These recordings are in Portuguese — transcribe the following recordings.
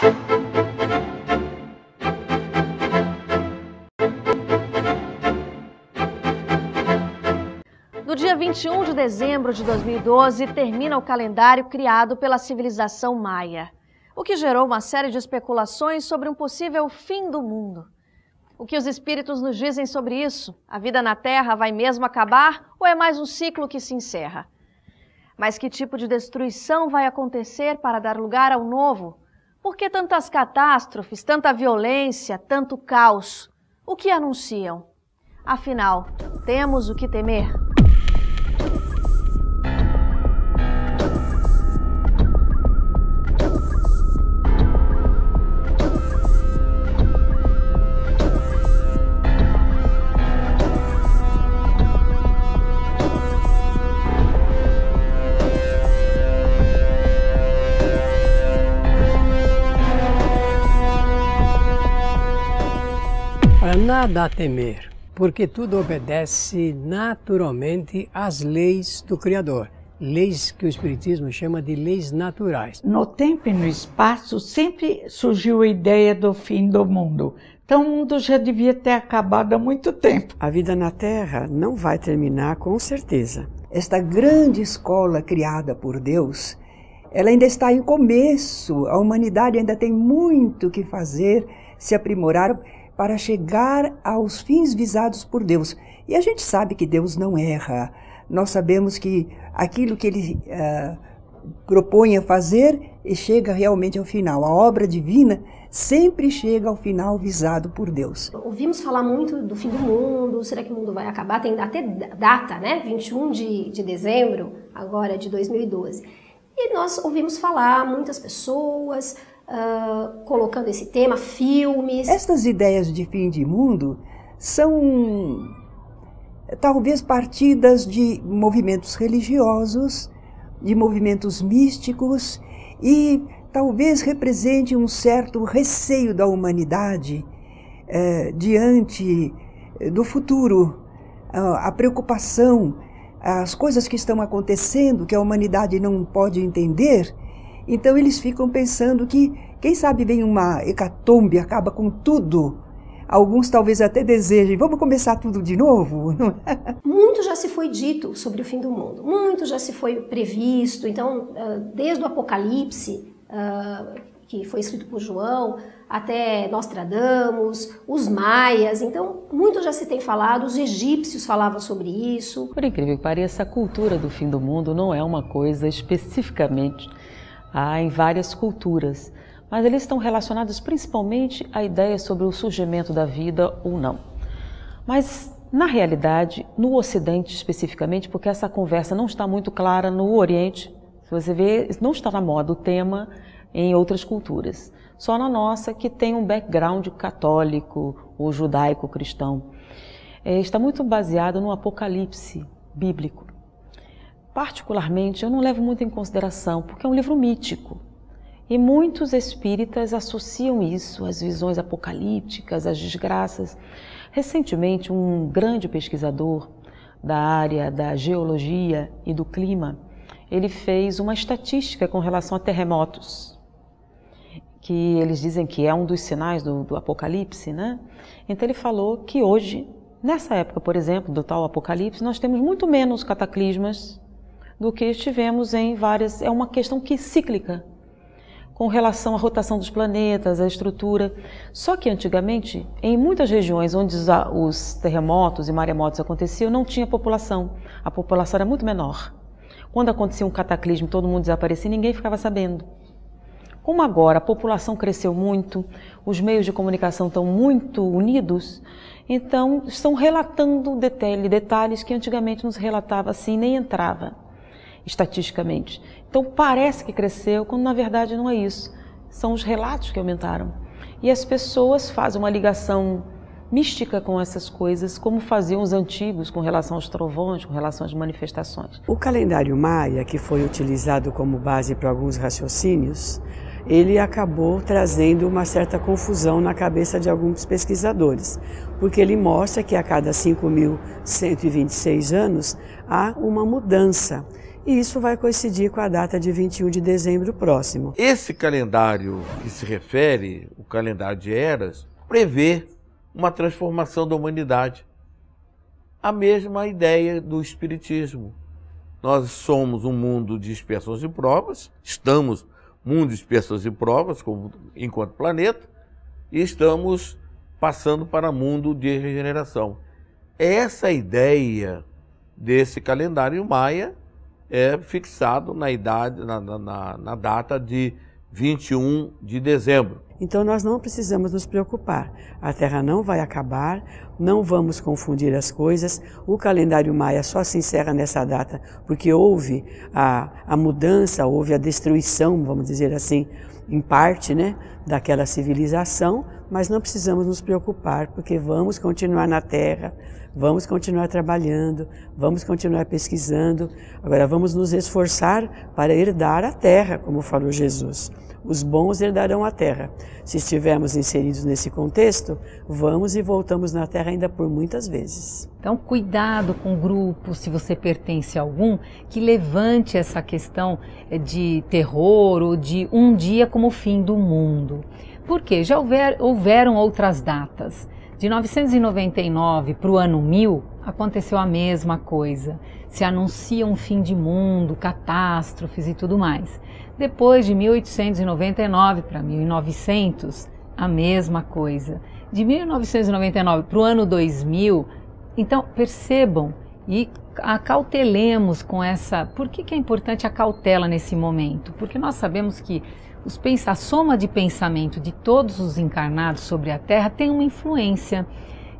No dia 21 de dezembro de 2012, termina o calendário criado pela civilização maia, o que gerou uma série de especulações sobre um possível fim do mundo. O que os espíritos nos dizem sobre isso? A vida na Terra vai mesmo acabar ou é mais um ciclo que se encerra? Mas que tipo de destruição vai acontecer para dar lugar ao novo? Por que tantas catástrofes, tanta violência, tanto caos? O que anunciam? Afinal, temos o que temer? Nada a temer, porque tudo obedece naturalmente às leis do Criador, leis que o Espiritismo chama de leis naturais. No tempo e no espaço sempre surgiu a ideia do fim do mundo. Então o mundo já devia ter acabado há muito tempo. A vida na Terra não vai terminar com certeza. Esta grande escola criada por Deus, ela ainda está em começo. A humanidade ainda tem muito que fazer, se aprimorar para chegar aos fins visados por Deus. E a gente sabe que Deus não erra. Nós sabemos que aquilo que Ele propõe a fazer chega realmente ao final. A obra divina sempre chega ao final visado por Deus. Ouvimos falar muito do fim do mundo, será que o mundo vai acabar? Tem até data, né? 21 de dezembro, agora de 2012. E nós ouvimos falar, muitas pessoas colocando esse tema, filmes. Estas ideias de fim de mundo são talvez partidas de movimentos religiosos, de movimentos místicos e talvez represente um certo receio da humanidade diante do futuro, a preocupação, as coisas que estão acontecendo que a humanidade não pode entender. Então eles ficam pensando que, quem sabe, vem uma hecatombe, acaba com tudo. Alguns talvez até desejem, vamos começar tudo de novo? Muito já se foi dito sobre o fim do mundo, muito já se foi previsto. Então, desde o Apocalipse, que foi escrito por João, até Nostradamus, os maias, então muito já se tem falado, os egípcios falavam sobre isso. Por incrível que pareça, a cultura do fim do mundo não é uma coisa especificamente em várias culturas, mas eles estão relacionados principalmente à ideia sobre o surgimento da vida ou não. Mas, na realidade, no Ocidente especificamente, porque essa conversa não está muito clara no Oriente, se você vê, não está na moda o tema em outras culturas, só na nossa, que tem um background católico ou judaico-cristão. Está muito baseado no Apocalipse bíblico. Particularmente, eu não levo muito em consideração, porque é um livro mítico. E muitos espíritas associam isso às visões apocalípticas, às desgraças. Recentemente, um grande pesquisador da área da geologia e do clima, ele fez uma estatística com relação a terremotos, que eles dizem que é um dos sinais do apocalipse, né? Então ele falou que hoje, nessa época, por exemplo, do tal apocalipse, nós temos muito menos cataclismas do que estivemos em várias... É uma questão cíclica, com relação à rotação dos planetas, à estrutura. Só que antigamente, em muitas regiões onde os terremotos e maremotos aconteciam, não tinha população. A população era muito menor. Quando acontecia um cataclismo, todo mundo desaparecia, ninguém ficava sabendo. Como agora a população cresceu muito, os meios de comunicação estão muito unidos, então estão relatando detalhes que antigamente nos relatava assim, nem entrava estatisticamente. Então parece que cresceu, quando na verdade não é isso. São os relatos que aumentaram. E as pessoas fazem uma ligação mística com essas coisas, como faziam os antigos com relação aos trovões, com relação às manifestações. O calendário maia, que foi utilizado como base para alguns raciocínios, ele acabou trazendo uma certa confusão na cabeça de alguns pesquisadores, porque ele mostra que a cada 5.126 anos há uma mudança. e isso vai coincidir com a data de 21 de dezembro próximo. Esse calendário que se refere, o calendário de eras, prevê uma transformação da humanidade. A mesma ideia do Espiritismo. Nós somos um mundo de expiações e provas, estamos mundo de expiações e provas, enquanto planeta, e estamos passando para mundo de regeneração. Essa ideia desse calendário maia é fixado na data de 21 de dezembro. Então nós não precisamos nos preocupar. A Terra não vai acabar, não vamos confundir as coisas. O calendário maia só se encerra nessa data porque houve a mudança, houve a destruição, vamos dizer assim, em parte, né, daquela civilização, mas não precisamos nos preocupar porque vamos continuar na Terra, vamos continuar trabalhando, vamos continuar pesquisando. Agora vamos nos esforçar para herdar a Terra, como falou Jesus. Os bons herdarão a terra. Se estivermos inseridos nesse contexto, vamos e voltamos na Terra ainda por muitas vezes. Então, cuidado com o grupo, se você pertence a algum, que levante essa questão de terror ou de um dia como o fim do mundo. Porque já houveram outras datas. De 999 para o ano 1000, aconteceu a mesma coisa. Se anuncia um fim de mundo, catástrofes e tudo mais. Depois de 1899 para 1900, a mesma coisa. De 1999 para o ano 2000, então percebam e acautelemos com essa... Por que é importante a cautela nesse momento? Porque nós sabemos que a soma de pensamento de todos os encarnados sobre a Terra tem uma influência.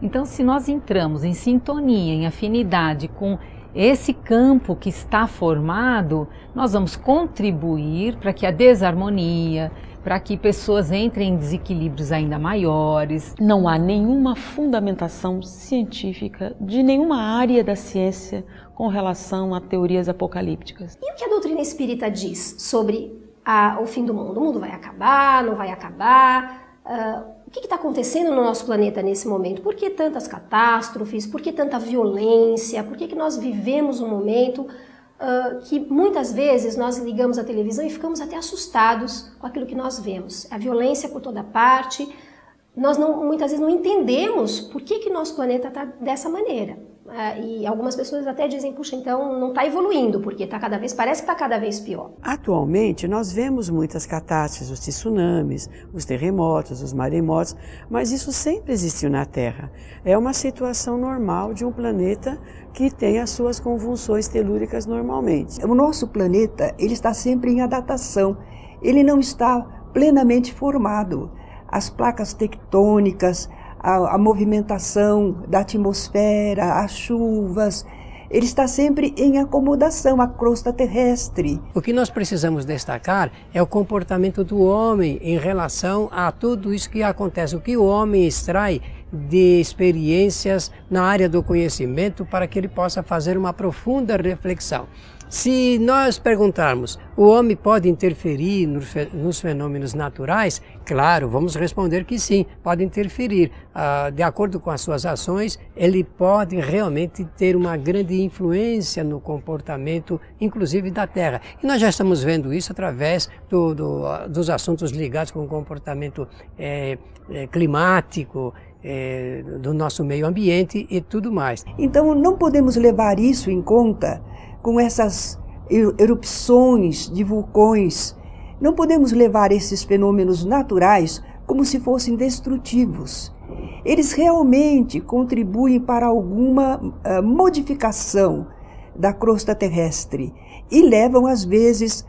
Então, se nós entramos em sintonia, em afinidade com esse campo que está formado, nós vamos contribuir para que a desarmonia, para que pessoas entrem em desequilíbrios ainda maiores. Não há nenhuma fundamentação científica de nenhuma área da ciência com relação a teorias apocalípticas. E o que a doutrina espírita diz sobre o fim do mundo? O mundo vai acabar, não vai acabar? O que está acontecendo no nosso planeta nesse momento? Por que tantas catástrofes? Por que tanta violência? Por que nós vivemos um momento que muitas vezes nós ligamos a televisão e ficamos até assustados com aquilo que nós vemos? A violência por toda parte. Nós muitas vezes não entendemos por que nosso planeta está dessa maneira. E algumas pessoas até dizem, puxa, então não está evoluindo, porque parece que está cada vez pior. Atualmente nós vemos muitas catástrofes, os tsunamis, os terremotos, os maremotos, mas isso sempre existiu na Terra. É uma situação normal de um planeta que tem as suas convulsões telúricas normalmente. O nosso planeta, ele está sempre em adaptação, ele não está plenamente formado. As placas tectônicas, a movimentação da atmosfera, as chuvas, ele está sempre em acomodação à crosta terrestre. O que nós precisamos destacar é o comportamento do homem em relação a tudo isso que acontece, o que o homem extrai de experiências na área do conhecimento para que ele possa fazer uma profunda reflexão. Se nós perguntarmos, o homem pode interferir nos fenômenos naturais? Claro, vamos responder que sim, pode interferir. De acordo com as suas ações, ele pode realmente ter uma grande influência no comportamento, inclusive da Terra. E nós já estamos vendo isso através dos assuntos ligados com o comportamento climático, do nosso meio ambiente e tudo mais. Então não podemos levar isso em conta com essas erupções de vulcões. Não podemos levar esses fenômenos naturais como se fossem destrutivos. Eles realmente contribuem para alguma modificação da crosta terrestre e levam, às vezes,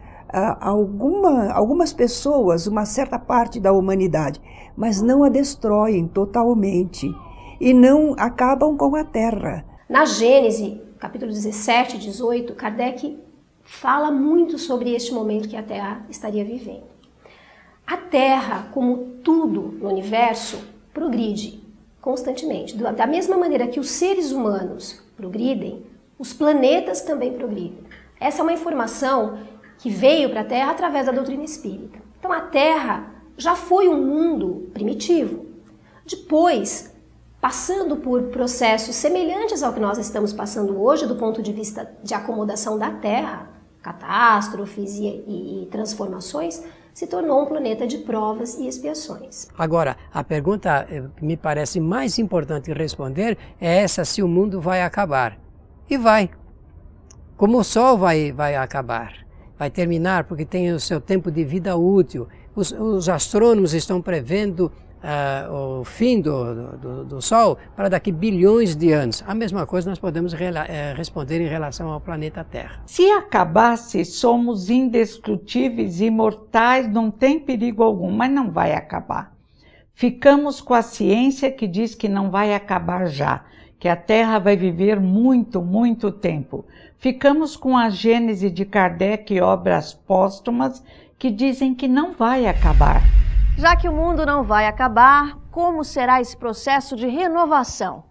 algumas pessoas, uma certa parte da humanidade, mas não a destroem totalmente e não acabam com a Terra. Na Gênese, capítulo 17 e 18, Kardec fala muito sobre este momento que a Terra estaria vivendo. A Terra, como tudo no universo, progride constantemente. Da mesma maneira que os seres humanos progridem, os planetas também progridem. Essa é uma informação que veio para a Terra através da doutrina espírita. Então a Terra já foi um mundo primitivo. Depois, passando por processos semelhantes ao que nós estamos passando hoje, do ponto de vista de acomodação da Terra, catástrofes e transformações, se tornou um planeta de provas e expiações. Agora, a pergunta que me parece mais importante responder é essa: se o mundo vai acabar. E vai. Como o Sol vai acabar. Vai terminar porque tem o seu tempo de vida útil. Os astrônomos estão prevendo o fim do Sol para daqui bilhões de anos. A mesma coisa nós podemos responder em relação ao planeta Terra. Se acabasse, somos indestrutíveis, imortais, não tem perigo algum, mas não vai acabar. Ficamos com a ciência que diz que não vai acabar já, que a Terra vai viver muito, muito tempo. Ficamos com a Gênese de Kardec e obras póstumas que dizem que não vai acabar. Já que o mundo não vai acabar, como será esse processo de renovação?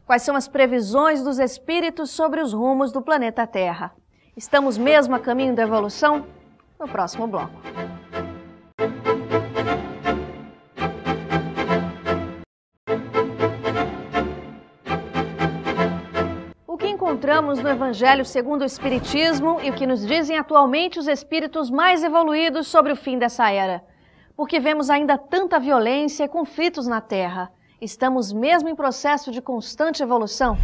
Quais são as previsões dos espíritos sobre os rumos do planeta Terra? Estamos mesmo a caminho da evolução? No próximo bloco. O que encontramos no Evangelho segundo o Espiritismo e o que nos dizem atualmente os espíritos mais evoluídos sobre o fim dessa era? Porque vemos ainda tanta violência e conflitos na Terra. Estamos mesmo em processo de constante evolução?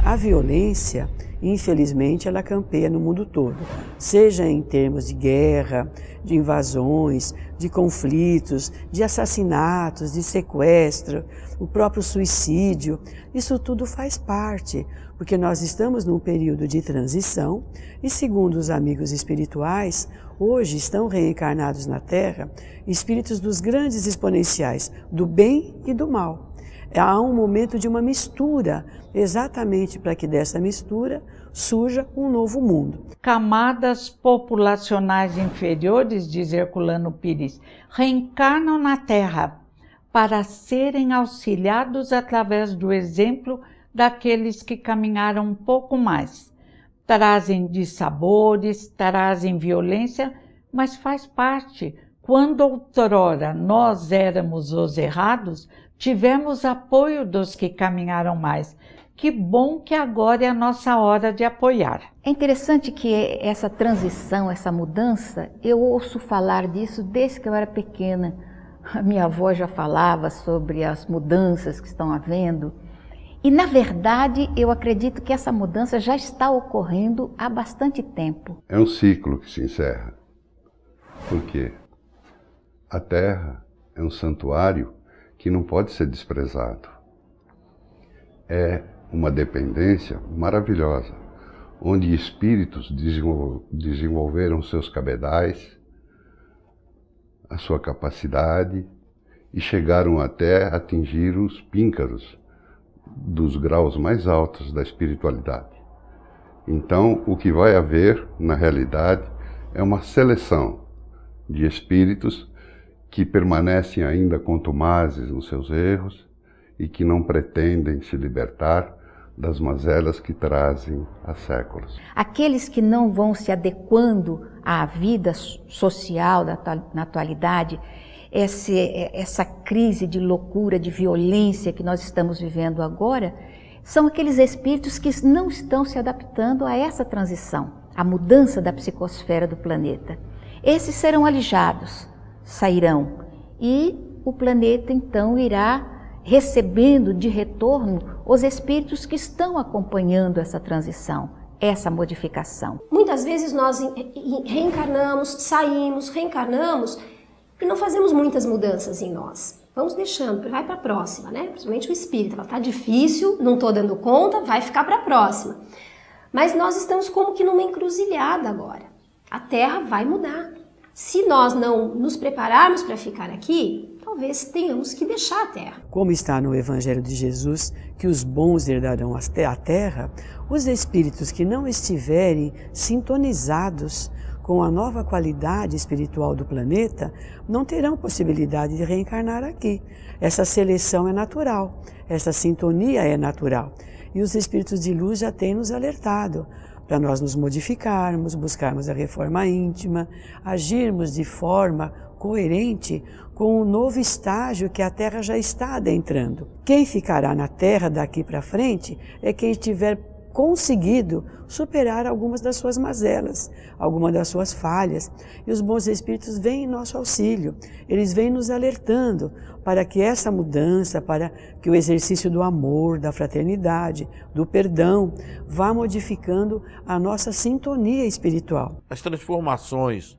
A violência, infelizmente, ela campeia no mundo todo, seja em termos de guerra, de invasões, de conflitos, de assassinatos, de sequestro, o próprio suicídio. Isso tudo faz parte, porque nós estamos num período de transição e, segundo os amigos espirituais, hoje estão reencarnados na Terra espíritos dos grandes exponenciais, do bem e do mal. Há um momento de uma mistura, exatamente para que dessa mistura surja um novo mundo. Camadas populacionais inferiores, diz Herculano Pires, reencarnam na Terra para serem auxiliados através do exemplo daqueles que caminharam um pouco mais. Trazem dissabores, trazem violência, mas faz parte. Quando outrora nós éramos os errados, tivemos apoio dos que caminharam mais. Que bom que agora é a nossa hora de apoiar. É interessante que essa transição, essa mudança, eu ouço falar disso desde que eu era pequena. A minha avó já falava sobre as mudanças que estão havendo. E, na verdade, eu acredito que essa mudança já está ocorrendo há bastante tempo. É um ciclo que se encerra. Por quê? A Terra é um santuário que não pode ser desprezado. É uma dependência maravilhosa, onde espíritos desenvolveram seus cabedais, a sua capacidade e chegaram até atingir os píncaros dos graus mais altos da espiritualidade. Então, o que vai haver, na realidade, é uma seleção de espíritos que permanecem ainda contumazes nos seus erros e que não pretendem se libertar das mazelas que trazem há séculos. Aqueles que não vão se adequando à vida social na atualidade, essa crise de loucura, de violência que nós estamos vivendo agora, são aqueles espíritos que não estão se adaptando a essa transição, a mudança da psicosfera do planeta. Esses serão alijados, sairão, e o planeta então irá recebendo de retorno os espíritos que estão acompanhando essa transição, essa modificação. Muitas vezes nós reencarnamos, saímos, reencarnamos e não fazemos muitas mudanças em nós. Vamos deixando, vai para a próxima, né? Principalmente o espírito, está difícil, não estou dando conta, vai ficar para a próxima. Mas nós estamos como que numa encruzilhada agora. A Terra vai mudar. Se nós não nos prepararmos para ficar aqui, talvez tenhamos que deixar a Terra. Como está no Evangelho de Jesus, que os bons herdarão a Terra, os espíritos que não estiverem sintonizados com a nova qualidade espiritual do planeta, não terão possibilidade de reencarnar aqui. Essa seleção é natural, essa sintonia é natural. E os espíritos de luz já têm nos alertado para nós nos modificarmos, buscarmos a reforma íntima, agirmos de forma coerente com o novo estágio que a Terra já está adentrando. Quem ficará na Terra daqui para frente é quem estiver conseguido superar algumas das suas mazelas, algumas das suas falhas. E os bons espíritos vêm em nosso auxílio, eles vêm nos alertando para que essa mudança, para que o exercício do amor, da fraternidade, do perdão, vá modificando a nossa sintonia espiritual. As transformações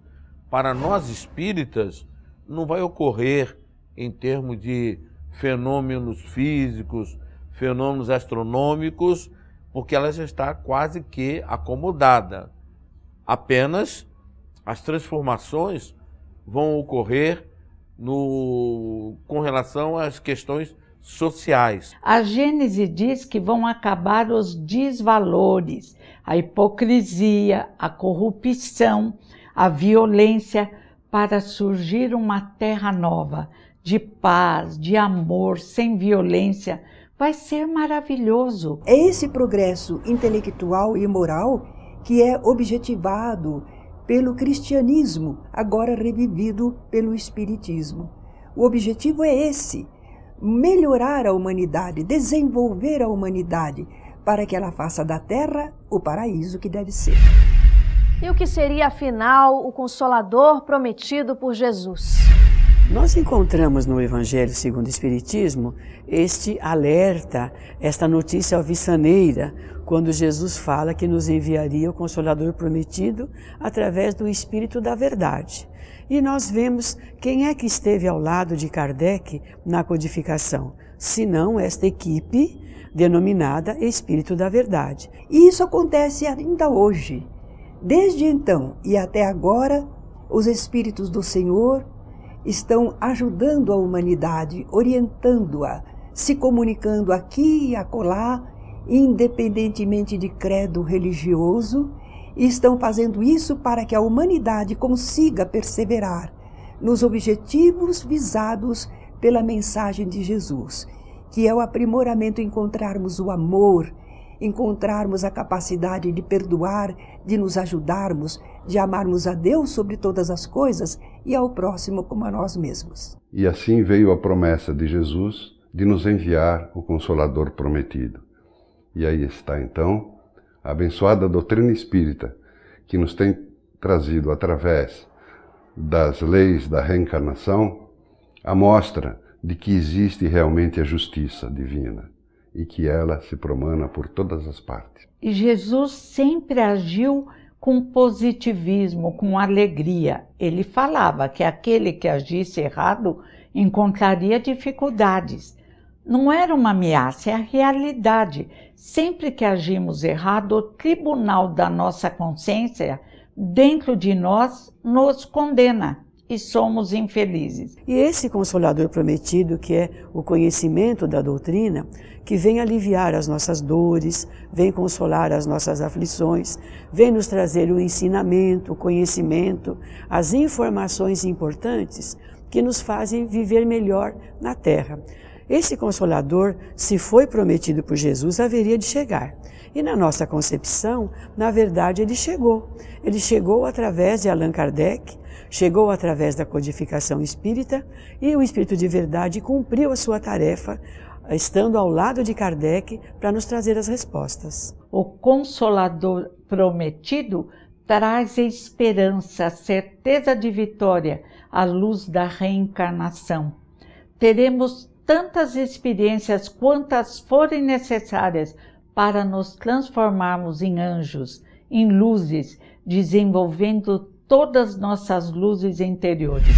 para nós espíritas não vai ocorrer em termos de fenômenos físicos, fenômenos astronômicos, porque ela já está quase que acomodada. Apenas as transformações vão ocorrer com relação às questões sociais. A Gênese diz que vão acabar os desvalores, a hipocrisia, a corrupção, a violência, para surgir uma terra nova, de paz, de amor, sem violência. Vai ser maravilhoso. É esse progresso intelectual e moral que é objetivado pelo cristianismo, agora revivido pelo espiritismo. O objetivo é esse: melhorar a humanidade, desenvolver a humanidade, para que ela faça da Terra o paraíso que deve ser. E o que seria, afinal, o Consolador prometido por Jesus? Nós encontramos no Evangelho segundo o Espiritismo este alerta, esta notícia alvissaneira, quando Jesus fala que nos enviaria o Consolador prometido através do Espírito da Verdade. E nós vemos quem é que esteve ao lado de Kardec na codificação, senão esta equipe denominada Espírito da Verdade. E isso acontece ainda hoje. Desde então e até agora, os Espíritos do Senhor estão ajudando a humanidade, orientando-a, se comunicando aqui e acolá, independentemente de credo religioso, e estão fazendo isso para que a humanidade consiga perseverar nos objetivos visados pela mensagem de Jesus, que é o aprimoramento, encontrarmos o amor, encontrarmos a capacidade de perdoar, de nos ajudarmos, de amarmos a Deus sobre todas as coisas e ao próximo como a nós mesmos. E assim veio a promessa de Jesus de nos enviar o Consolador prometido. E aí está então a abençoada doutrina espírita, que nos tem trazido através das leis da reencarnação a mostra de que existe realmente a justiça divina e que ela se promana por todas as partes. E Jesus sempre agiu com positivismo, com alegria. Ele falava que aquele que agisse errado encontraria dificuldades. Não era uma ameaça, é a realidade. Sempre que agimos errado, o tribunal da nossa consciência, dentro de nós, nos condena e somos infelizes. E esse Consolador prometido, que é o conhecimento da doutrina, que vem aliviar as nossas dores, vem consolar as nossas aflições, vem nos trazer o ensinamento, o conhecimento, as informações importantes que nos fazem viver melhor na Terra. Esse Consolador, se foi prometido por Jesus, haveria de chegar. E na nossa concepção, na verdade, ele chegou. Ele chegou através de Allan Kardec, chegou através da codificação espírita, e o Espírito de Verdade cumpriu a sua tarefa, estando ao lado de Kardec, para nos trazer as respostas. O Consolador prometido traz esperança, certeza de vitória, à luz da reencarnação. Teremos tantas experiências quantas forem necessárias para nos transformarmos em anjos, em luzes, desenvolvendo todas nossas luzes interiores.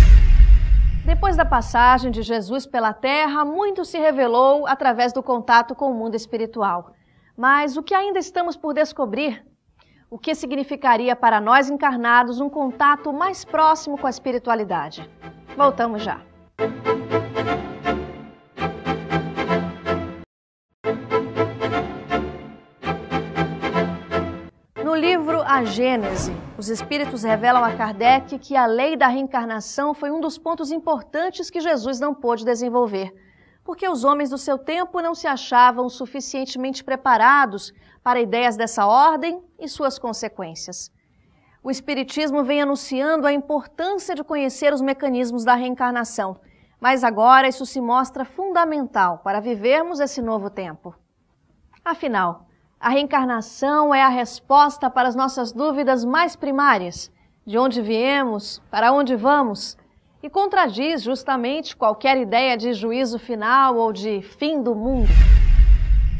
Depois da passagem de Jesus pela Terra, muito se revelou através do contato com o mundo espiritual. Mas o que ainda estamos por descobrir? O que significaria para nós encarnados um contato mais próximo com a espiritualidade? Voltamos já. No livro A Gênese, os espíritos revelam a Kardec que a lei da reencarnação foi um dos pontos importantes que Jesus não pôde desenvolver, porque os homens do seu tempo não se achavam suficientemente preparados para ideias dessa ordem e suas consequências. O Espiritismo vem anunciando a importância de conhecer os mecanismos da reencarnação, mas agora isso se mostra fundamental para vivermos esse novo tempo. Afinal, A reencarnação é a resposta para as nossas dúvidas mais primárias, de onde viemos, para onde vamos, e contradiz justamente qualquer ideia de juízo final ou de fim do mundo.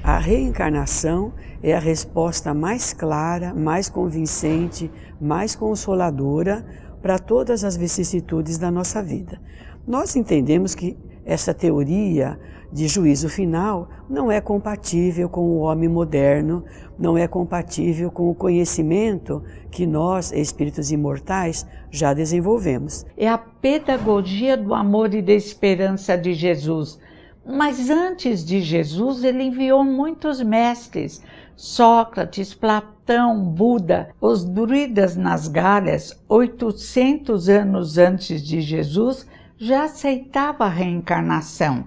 A reencarnação é a resposta mais clara, mais convincente, mais consoladora para todas as vicissitudes da nossa vida. Nós entendemos que essa teoria de juízo final não é compatível com o homem moderno, não é compatível com o conhecimento que nós, espíritos imortais, já desenvolvemos. É a pedagogia do amor e da esperança de Jesus. Mas antes de Jesus, ele enviou muitos mestres, Sócrates, Platão, Buda. Os druidas nas Galhas, 800 anos antes de Jesus, já aceitavam a reencarnação.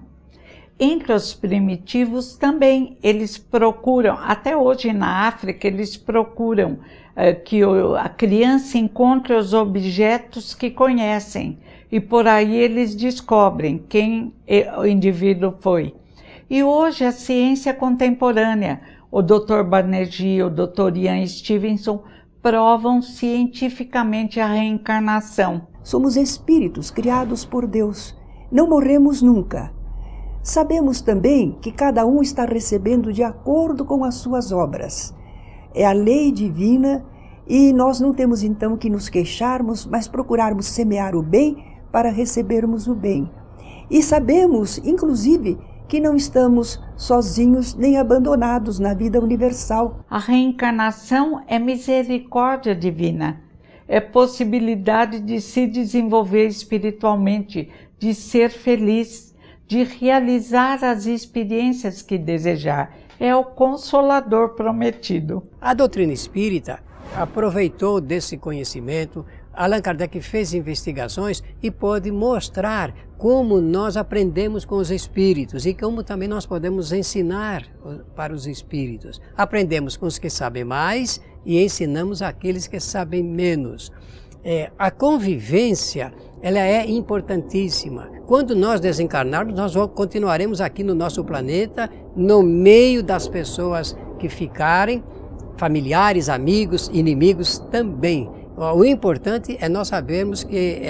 Entre os primitivos também, eles procuram, até hoje na África, eles procuram que a criança encontre os objetos que conhecem e por aí eles descobrem quem o indivíduo foi. E hoje a ciência contemporânea, o Dr. Banerjee, o Dr. Ian Stevenson, provam cientificamente a reencarnação. Somos espíritos criados por Deus, não morremos nunca. Sabemos também que cada um está recebendo de acordo com as suas obras. É a lei divina e nós não temos então que nos queixarmos, mas procurarmos semear o bem para recebermos o bem. E sabemos, inclusive, que não estamos sozinhos nem abandonados na vida universal. A reencarnação é misericórdia divina, é possibilidade de se desenvolver espiritualmente, de ser feliz, de realizar as experiências que desejar. É o Consolador prometido. A doutrina espírita aproveitou desse conhecimento. Allan Kardec fez investigações e pôde mostrar como nós aprendemos com os espíritos e como também nós podemos ensinar para os espíritos. Aprendemos com os que sabem mais e ensinamos aqueles que sabem menos. A convivência, ela é importantíssima. Quando nós desencarnarmos, nós continuaremos aqui no nosso planeta, no meio das pessoas que ficarem, familiares, amigos, inimigos também. O importante é nós sabermos que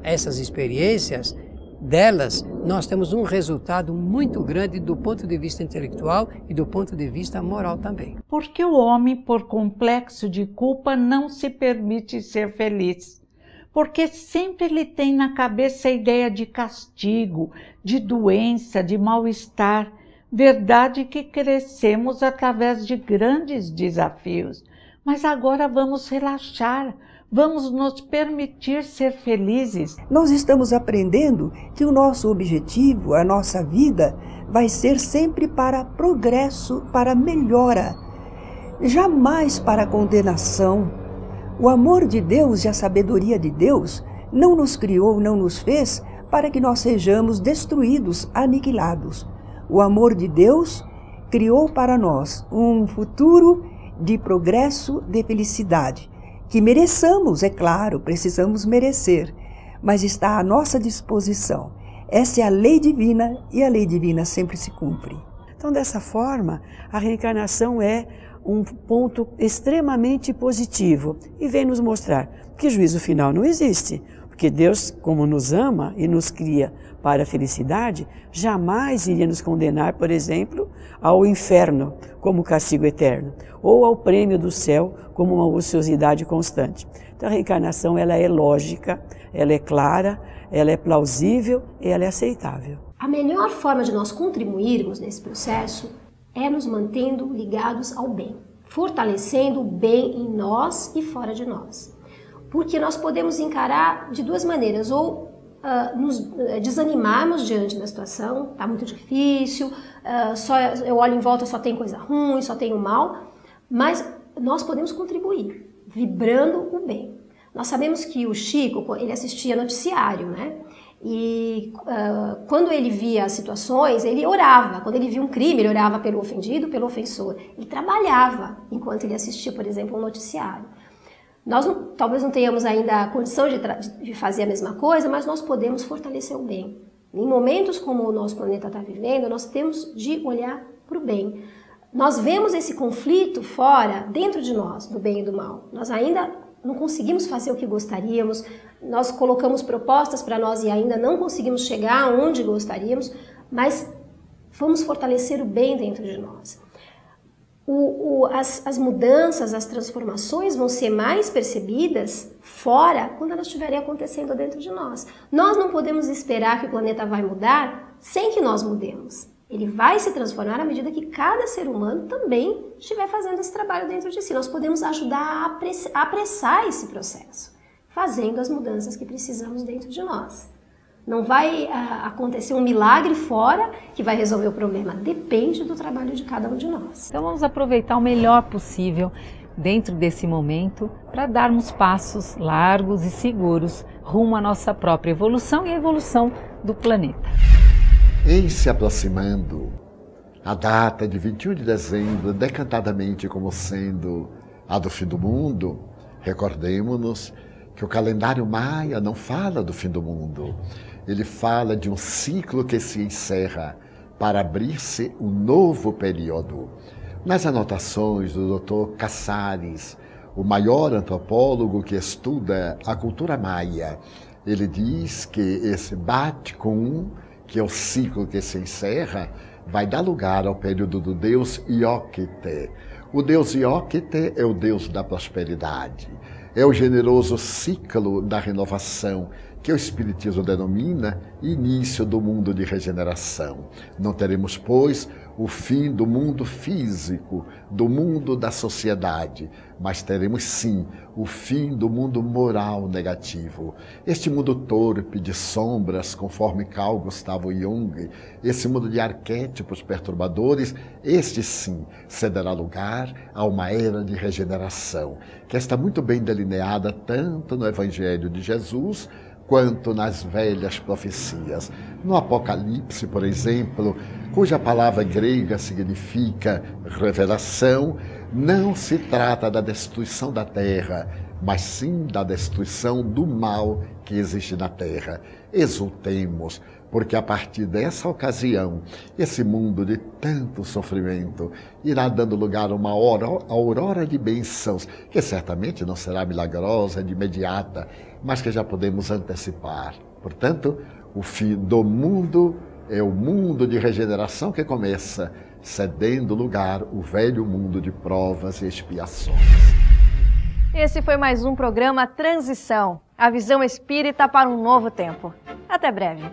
essas experiências delas, nós temos um resultado muito grande do ponto de vista intelectual e do ponto de vista moral também. Porque o homem, por complexo de culpa, não se permite ser feliz. Porque sempre ele tem na cabeça a ideia de castigo, de doença, de mal-estar. Verdade que crescemos através de grandes desafios. Mas agora vamos relaxar, vamos nos permitir ser felizes. Nós estamos aprendendo que o nosso objetivo, a nossa vida, vai ser sempre para progresso, para melhora, jamais para condenação. O amor de Deus e a sabedoria de Deus não nos criou, não nos fez para que nós sejamos destruídos, aniquilados. O amor de Deus criou para nós um futuro de progresso, de felicidade, que mereçamos, é claro, precisamos merecer, mas está à nossa disposição. Essa é a lei divina e a lei divina sempre se cumpre. Então, dessa forma, a reencarnação é um ponto extremamente positivo e vem nos mostrar que juízo final não existe, porque Deus, como nos ama e nos cria para a felicidade, jamais iria nos condenar, por exemplo, ao inferno como castigo eterno, ou ao prêmio do céu como uma ociosidade constante. Então a reencarnação ela é lógica, ela é clara, ela é plausível e ela é aceitável. A melhor forma de nós contribuirmos nesse processo é nos mantendo ligados ao bem, fortalecendo o bem em nós e fora de nós. Porque nós podemos encarar de duas maneiras, ou nos desanimarmos diante da situação, está muito difícil, eu olho em volta, só tem coisa ruim, só tem o mal, mas nós podemos contribuir, vibrando o bem. Nós sabemos que o Chico, ele assistia noticiário, né? E quando ele via as situações, ele orava. Quando ele via um crime, ele orava pelo ofendido, pelo ofensor. Ele trabalhava enquanto ele assistia, por exemplo, um noticiário. Nós talvez não tenhamos ainda a condição de fazer a mesma coisa, mas nós podemos fortalecer o bem. Em momentos como o nosso planeta está vivendo, nós temos de olhar para o bem. Nós vemos esse conflito fora, dentro de nós, do bem e do mal. Nós ainda não conseguimos fazer o que gostaríamos, nós colocamos propostas para nós e ainda não conseguimos chegar onde gostaríamos, mas vamos fortalecer o bem dentro de nós. As mudanças, as transformações vão ser mais percebidas fora quando elas estiverem acontecendo dentro de nós. Nós não podemos esperar que o planeta vai mudar sem que nós mudemos. Ele vai se transformar à medida que cada ser humano também estiver fazendo esse trabalho dentro de si. Nós podemos ajudar a apressar esse processo, fazendo as mudanças que precisamos dentro de nós. Não vai acontecer um milagre fora que vai resolver o problema. Depende do trabalho de cada um de nós. Então vamos aproveitar o melhor possível dentro desse momento para darmos passos largos e seguros rumo à nossa própria evolução e à evolução do planeta. Em se aproximando, a data de 21 de dezembro, decantadamente como sendo a do fim do mundo, recordemos-nos que o calendário maia não fala do fim do mundo. Ele fala de um ciclo que se encerra para abrir-se um novo período. Nas anotações do Dr. Casares, o maior antropólogo que estuda a cultura maia, ele diz que esse Bat-Kun, que é o ciclo que se encerra, vai dar lugar ao período do deus Iokte. O deus Iokte é o deus da prosperidade. É o generoso ciclo da renovação, que o Espiritismo denomina início do mundo de regeneração. Não teremos, pois, o fim do mundo físico, do mundo da sociedade, mas teremos sim o fim do mundo moral negativo. Este mundo torpe de sombras, conforme Carl Gustav Jung, esse mundo de arquétipos perturbadores, este sim cederá lugar a uma era de regeneração, que está muito bem delineada tanto no Evangelho de Jesus, quanto nas velhas profecias. No Apocalipse, por exemplo, cuja palavra grega significa revelação, não se trata da destruição da terra, mas sim da destruição do mal que existe na terra. Exultemos, porque a partir dessa ocasião, esse mundo de tanto sofrimento irá dando lugar a uma aurora de bênçãos, que certamente não será milagrosa de imediata, mas que já podemos antecipar. Portanto, o fim do mundo é o mundo de regeneração que começa, cedendo lugar ao velho mundo de provas e expiações. Esse foi mais um programa Transição, a visão espírita para um novo tempo. Até breve.